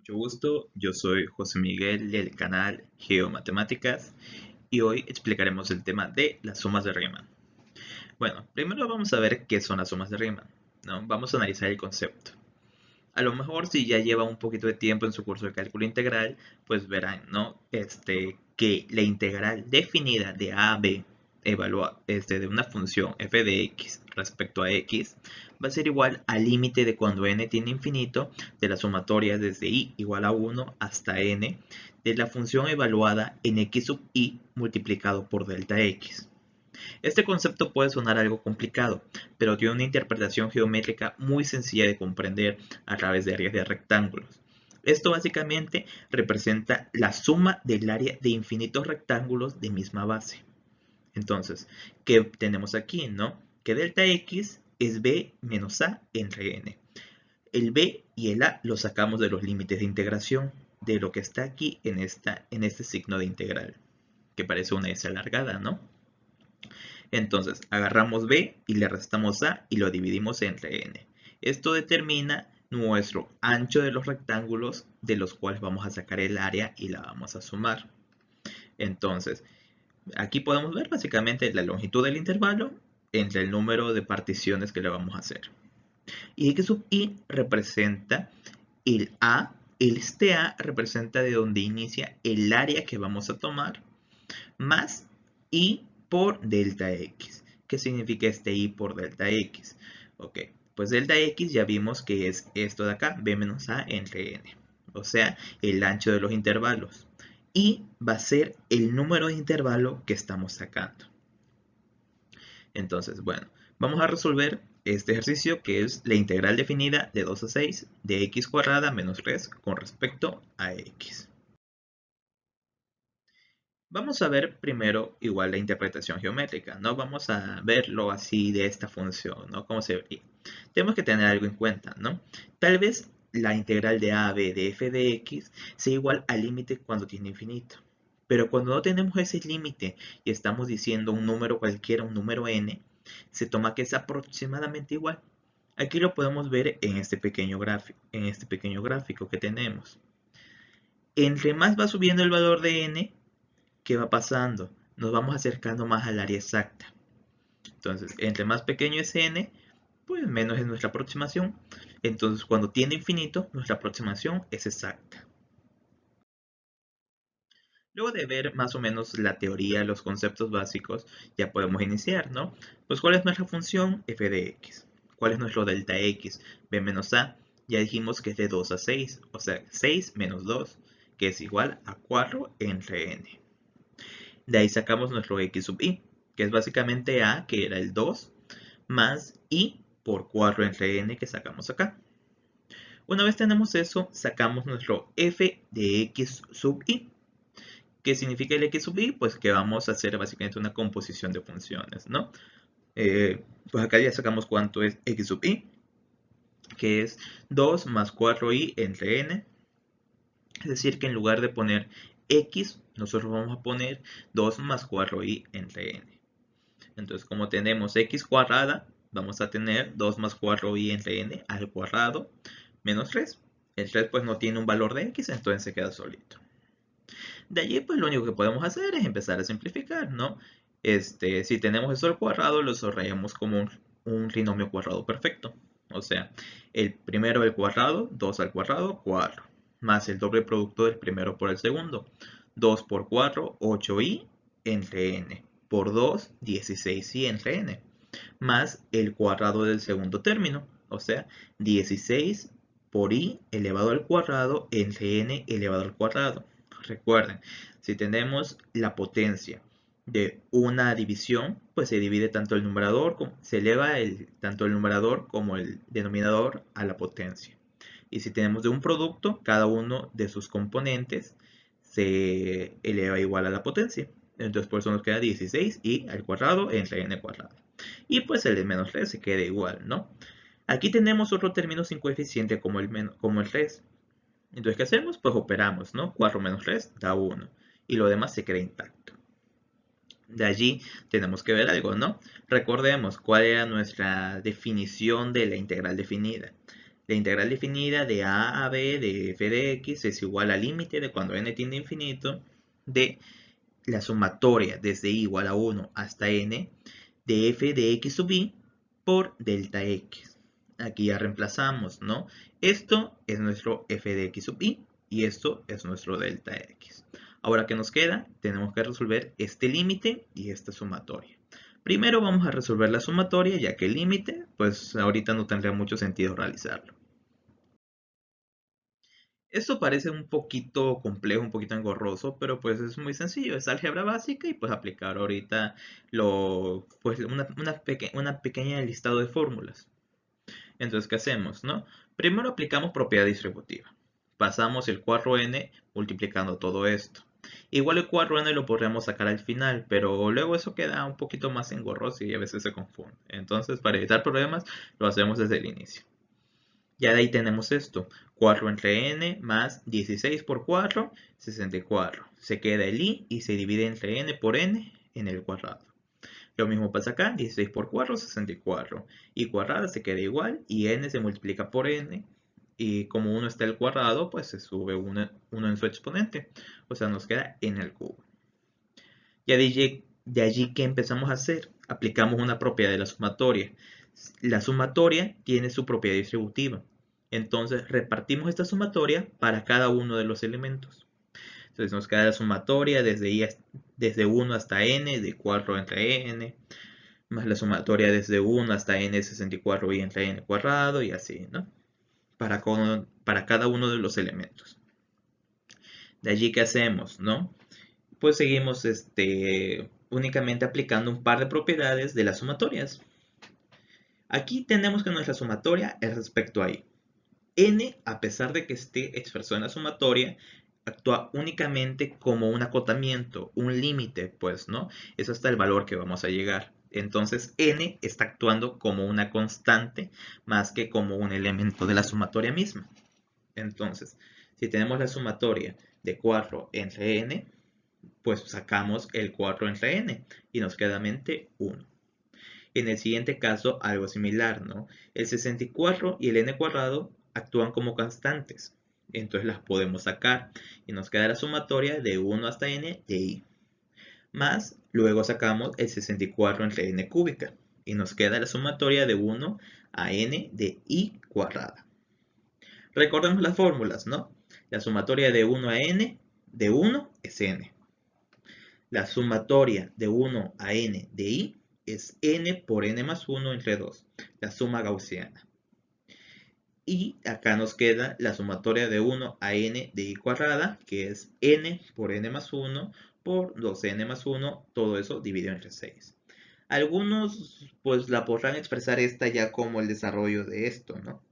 Mucho gusto, yo soy José Miguel del canal Geomatemáticas y hoy explicaremos el tema de las sumas de Riemann. Bueno, primero vamos a ver qué son las sumas de Riemann, ¿no? Vamos a analizar el concepto. A lo mejor si ya lleva un poquito de tiempo en su curso de cálculo integral, pues verán, ¿no? Que la integral definida de a a b de una función f de x respecto a x va a ser igual al límite de cuando n tiene infinito de la sumatoria desde i igual a 1 hasta n de la función evaluada en x sub i multiplicado por delta x. Este concepto puede sonar algo complicado, pero tiene una interpretación geométrica muy sencilla de comprender a través de áreas de rectángulos. Esto básicamente representa la suma del área de infinitos rectángulos de misma base. Entonces, ¿qué tenemos aquí, no? Que delta x es b menos a entre n. El b y el a los sacamos de los límites de integración, de lo que está aquí en este signo de integral, que parece una S alargada, ¿no? Entonces, agarramos b y le restamos a y lo dividimos entre n. Esto determina nuestro ancho de los rectángulos de los cuales vamos a sacar el área y la vamos a sumar. Entonces, aquí podemos ver básicamente la longitud del intervalo entre el número de particiones que le vamos a hacer. Y x sub i representa el a, este a representa de donde inicia el área que vamos a tomar, más i por delta x. ¿Qué significa este i por delta x? Ok, pues delta x ya vimos que es esto de acá, b menos a entre n. O sea, el ancho de los intervalos. Y va a ser el número de intervalo que estamos sacando. Entonces, bueno, vamos a resolver este ejercicio que es la integral definida de 2 a 6 de x cuadrada menos 3 con respecto a x. Vamos a ver primero igual la interpretación geométrica, ¿no? Vamos a verlo así de esta función, ¿no? ¿Cómo se vería? Tenemos que tener algo en cuenta, ¿no? Tal vez la integral de a a b de f de x sea igual al límite cuando tiene infinito. Pero cuando no tenemos ese límite y estamos diciendo un número cualquiera, un número n, se toma que es aproximadamente igual. Aquí lo podemos ver en este pequeño gráfico que tenemos. Entre más va subiendo el valor de n, ¿qué va pasando? Nos vamos acercando más al área exacta. Entonces, entre más pequeño es n, pues menos es nuestra aproximación. Entonces, cuando tiene infinito, nuestra aproximación es exacta. Luego de ver más o menos la teoría, los conceptos básicos, ya podemos iniciar, ¿no? Pues, ¿cuál es nuestra función f de x? ¿Cuál es nuestro delta x? B menos a. Ya dijimos que es de 2 a 6, o sea, 6 menos 2, que es igual a 4 entre n. De ahí sacamos nuestro x sub i, que es básicamente a, que era el 2, más i por 4 entre n que sacamos acá. Una vez tenemos eso, sacamos nuestro f de x sub i. ¿Qué significa el x sub i? Pues que vamos a hacer básicamente una composición de funciones, ¿no? Pues acá ya sacamos cuánto es x sub i, que es 2 más 4i entre n. Es decir, que en lugar de poner x, nosotros vamos a poner 2 más 4i entre n. Entonces, como tenemos x cuadrada, vamos a tener 2 más 4i entre n al cuadrado menos 3. El 3 pues no tiene un valor de x, entonces se queda solito. De allí pues lo único que podemos hacer es empezar a simplificar, ¿no? Si tenemos eso al cuadrado, lo subrayamos como un trinomio cuadrado perfecto. O sea, el primero al cuadrado, 2 al cuadrado, 4. Más el doble producto del primero por el segundo. 2 por 4, 8i entre n. Por 2, 16i entre n. Más el cuadrado del segundo término. O sea, 16 por i elevado al cuadrado entre n elevado al cuadrado. Recuerden, si tenemos la potencia de una división, pues se divide tanto el numerador, se eleva tanto el numerador como el denominador a la potencia. Y si tenemos de un producto, cada uno de sus componentes se eleva igual a la potencia. Entonces por eso nos queda 16i al cuadrado entre n cuadrado. Y pues el de menos 3 se queda igual, ¿no? Aquí tenemos otro término sin coeficiente como el 3. Entonces, ¿qué hacemos? Pues operamos, ¿no? 4 menos 3 da 1. Y lo demás se queda intacto. De allí tenemos que ver algo, ¿no? Recordemos cuál era nuestra definición de la integral definida. La integral definida de a b de f de x es igual al límite de cuando n tiende a infinito de la sumatoria desde i igual a 1 hasta n de f de x sub i por delta x. Aquí ya reemplazamos, ¿no? Esto es nuestro f de x sub i y esto es nuestro delta x. Ahora, ¿qué nos queda? Tenemos que resolver este límite y esta sumatoria. Primero vamos a resolver la sumatoria, ya que el límite, pues ahorita no tendría mucho sentido realizarlo. Esto parece un poquito complejo, un poquito engorroso, pero pues es muy sencillo, es álgebra básica y pues aplicar ahorita pues una pequeña listado de fórmulas. Entonces, ¿qué hacemos, no? Primero aplicamos propiedad distributiva. Pasamos el 4n multiplicando todo esto. Igual el 4n lo podríamos sacar al final, pero luego eso queda un poquito más engorroso y a veces se confunde. Entonces, para evitar problemas, lo hacemos desde el inicio. Ya de ahí tenemos esto, 4 entre n más 16 por 4, 64. Se queda el i y se divide entre n por n en el cuadrado. Lo mismo pasa acá, 16 por 4, 64. Y cuadrada se queda igual y n se multiplica por n. Y como 1 está al cuadrado, pues se sube 1 en su exponente. O sea, nos queda n al cubo. Ya de allí que empezamos a hacer, aplicamos una propiedad de la sumatoria. La sumatoria tiene su propiedad distributiva. Entonces repartimos esta sumatoria para cada uno de los elementos. Entonces nos queda la sumatoria desde 1 hasta n de 4 entre n, más la sumatoria desde 1 hasta n de 64 y entre n cuadrado y así, ¿no? Para cada uno de los elementos. De allí que hacemos, ¿no? Pues seguimos únicamente aplicando un par de propiedades de las sumatorias. Aquí tenemos que nuestra sumatoria es respecto a i. N, a pesar de que esté expresado en la sumatoria, actúa únicamente como un acotamiento, un límite, pues, ¿no? Es hasta el valor que vamos a llegar. Entonces, n está actuando como una constante más que como un elemento de la sumatoria misma. Entonces, si tenemos la sumatoria de 4 entre n, pues sacamos el 4 entre n y nos queda mente 1. En el siguiente caso, algo similar, ¿no? El 64 y el n cuadrado actúan como constantes, entonces las podemos sacar y nos queda la sumatoria de 1 hasta n de i. Más, luego sacamos el 64 entre n cúbica y nos queda la sumatoria de 1 a n de i cuadrada. Recordemos las fórmulas, ¿no? La sumatoria de 1 a n de 1 es n. La sumatoria de 1 a n de i es n por n más 1 entre 2, la suma gaussiana. Y acá nos queda la sumatoria de 1 a n de i cuadrada, que es n por n más 1 por 2n más 1, todo eso dividido entre 6. Algunos pues la podrán expresar esta ya como el desarrollo de esto, ¿no?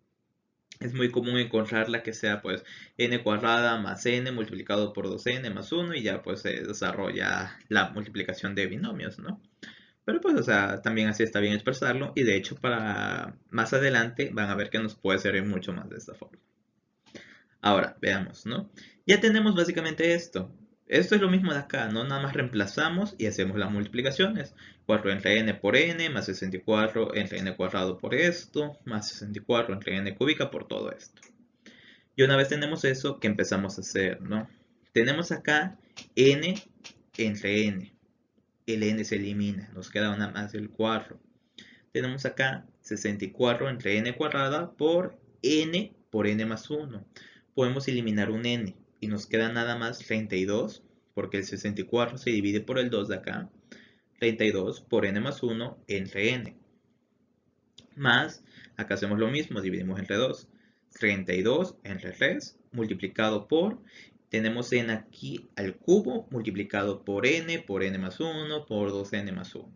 Es muy común encontrarla que sea pues n cuadrada más n multiplicado por 2n más 1 y ya pues se desarrolla la multiplicación de binomios, ¿no? Pero pues, o sea, también así está bien expresarlo y de hecho para más adelante van a ver que nos puede servir mucho más de esta forma. Ahora, veamos, ¿no? Ya tenemos básicamente esto. Esto es lo mismo de acá, ¿no? Nada más reemplazamos y hacemos las multiplicaciones. 4 entre n por n, más 64 entre n cuadrado por esto, más 64 entre n cúbica por todo esto. Y una vez tenemos eso, ¿qué empezamos a hacer, no? Tenemos acá n entre n. El n se elimina, nos queda nada más el 4. Tenemos acá 64 entre n cuadrada por n más 1. Podemos eliminar un n y nos queda nada más 32, porque el 64 se divide por el 2 de acá. 32 por n más 1 entre n. Más, acá hacemos lo mismo, dividimos entre 2. 32 entre 3 multiplicado por, tenemos n aquí al cubo multiplicado por n más 1 por 2n más 1.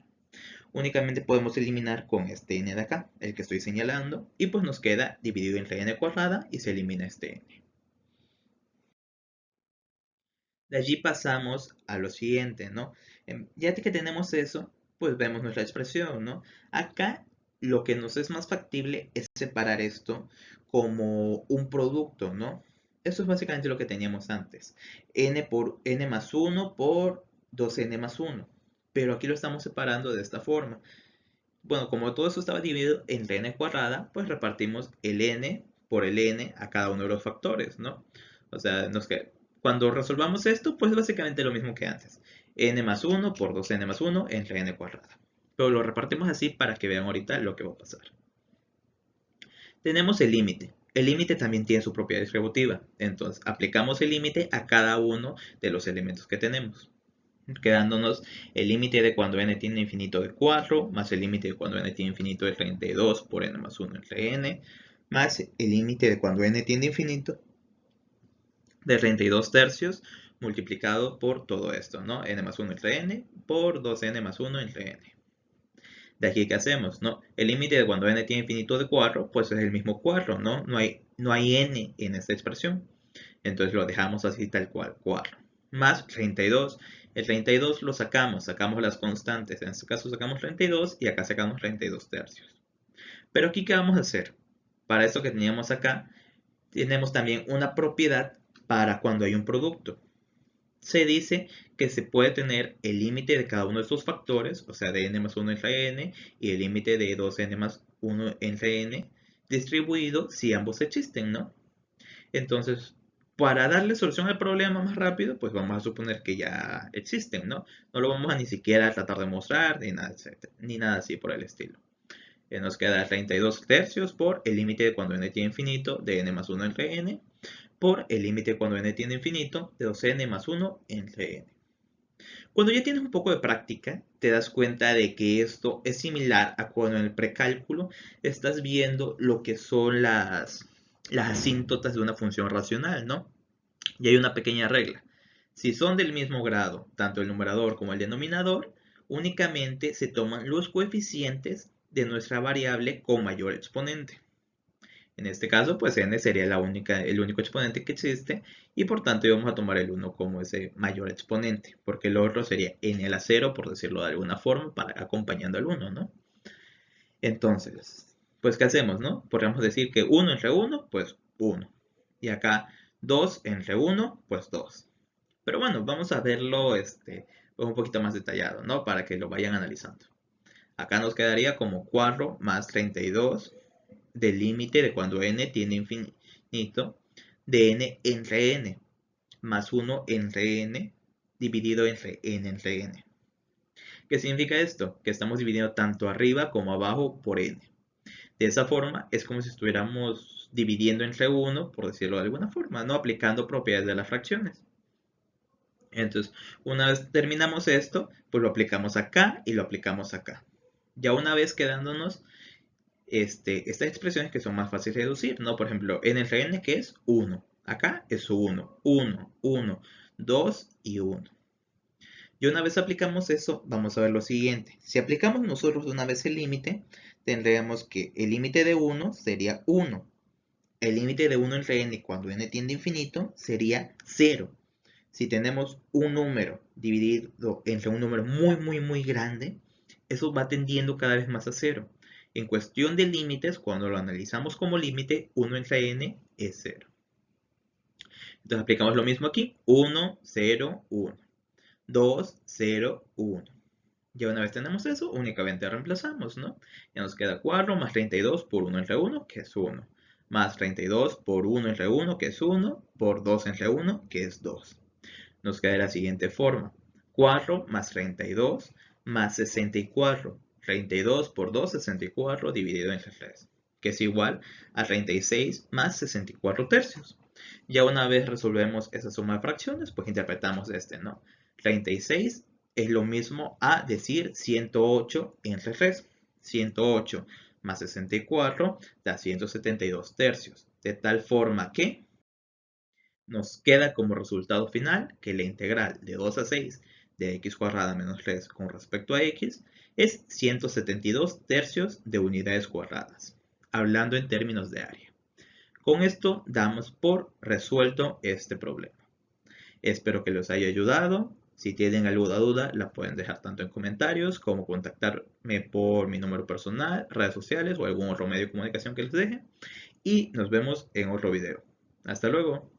Únicamente podemos eliminar con este n de acá, el que estoy señalando, y pues nos queda dividido entre n cuadrada y se elimina este n. De allí pasamos a lo siguiente, ¿no? Ya que tenemos eso, pues vemos nuestra expresión, ¿no? Acá lo que nos es más factible es separar esto como un producto, ¿no? Eso es básicamente lo que teníamos antes. N por n más 1 por 2n más 1. Pero aquí lo estamos separando de esta forma. Bueno, como todo eso estaba dividido entre n cuadrada, pues repartimos el n por el n a cada uno de los factores, ¿no? O sea, cuando resolvamos esto, pues básicamente lo mismo que antes. N más 1 por 2n más 1 entre n cuadrada. Pero lo repartimos así para que vean ahorita lo que va a pasar. Tenemos el límite. El límite también tiene su propia distributiva. Entonces, aplicamos el límite a cada uno de los elementos que tenemos, quedándonos el límite de cuando n tiende a infinito de 4, más el límite de cuando n tiende a infinito de 32 por n más 1 entre n, más el límite de cuando n tiende a infinito de 32 tercios multiplicado por todo esto, ¿no? N más 1 entre n por 2n más 1 entre n. De aquí, ¿qué hacemos? ¿No? El límite de cuando n tiene infinito de 4, pues es el mismo 4, ¿no? No hay n en esta expresión. Entonces lo dejamos así tal cual, 4. Más 32. El 32 lo sacamos las constantes. En este caso sacamos 32 y acá sacamos 32 tercios. Pero aquí, ¿qué vamos a hacer? Para eso que teníamos acá, tenemos también una propiedad para cuando hay un producto. Se dice que se puede tener el límite de cada uno de estos factores, o sea, de n más 1 entre n, y el límite de 2n más 1 entre n, distribuido si ambos existen, ¿no? Entonces, para darle solución al problema más rápido, pues vamos a suponer que ya existen, ¿no? No lo vamos a ni siquiera tratar de mostrar, ni nada, ni nada así por el estilo. Nos queda 32 tercios por el límite de cuando n tiene infinito de n más 1 entre n, por el límite cuando n tiene infinito de 2n más 1 entre n. Cuando ya tienes un poco de práctica, te das cuenta de que esto es similar a cuando en el precálculo estás viendo lo que son las asíntotas de una función racional, ¿no? Y hay una pequeña regla. Si son del mismo grado, tanto el numerador como el denominador, únicamente se toman los coeficientes de nuestra variable con mayor exponente. En este caso, pues n sería el único exponente que existe y por tanto íbamos a tomar el 1 como ese mayor exponente, porque el otro sería n a la 0, por decirlo de alguna forma, acompañando al 1, ¿no? Entonces, pues ¿qué hacemos, no? Podríamos decir que 1 entre 1, pues 1. Y acá 2 entre 1, pues 2. Pero bueno, vamos a verlo un poquito más detallado, ¿no? Para que lo vayan analizando. Acá nos quedaría como 4 más 32 del límite de cuando n tiende a infinito de n entre n más 1 entre n dividido entre n. ¿Qué significa esto? Que estamos dividiendo tanto arriba como abajo por n. De esa forma es como si estuviéramos dividiendo entre 1, por decirlo de alguna forma, no aplicando propiedades de las fracciones. Entonces, una vez terminamos esto, pues lo aplicamos acá y lo aplicamos acá. Ya una vez quedándonos estas expresiones que son más fáciles de reducir, ¿no? Por ejemplo, n entre n, que es 1. Acá es 1, 1, 1, 2 y 1. Y una vez aplicamos eso, vamos a ver lo siguiente. Si aplicamos nosotros una vez el límite, tendríamos que el límite de 1 sería 1. El límite de 1 entre n cuando n tiende a infinito sería 0. Si tenemos un número dividido entre un número muy, muy, muy grande, eso va tendiendo cada vez más a 0. En cuestión de límites, cuando lo analizamos como límite, 1 entre n es 0. Entonces aplicamos lo mismo aquí. 1, 0, 1. 2, 0, 1. Ya una vez tenemos eso, únicamente reemplazamos, ¿no? Ya nos queda 4 más 32 por 1 entre 1, que es 1. Más 32 por 1 entre 1, que es 1. Por 2 entre 1, que es 2. Nos queda de la siguiente forma. 4 más 32 más 64. 32 por 2, 64 dividido entre 3, que es igual a 36 más 64 tercios. Ya una vez resolvemos esa suma de fracciones, pues interpretamos ¿no? 36 es lo mismo a decir 108 entre 3. 108 más 64 da 172 tercios. De tal forma que nos queda como resultado final que la integral de 2 a 6 de x cuadrada menos 3 con respecto a x es 172 tercios de unidades cuadradas, hablando en términos de área. Con esto damos por resuelto este problema. Espero que les haya ayudado. Si tienen alguna duda, la pueden dejar tanto en comentarios como contactarme por mi número personal, redes sociales o algún otro medio de comunicación que les deje. Y nos vemos en otro video. Hasta luego.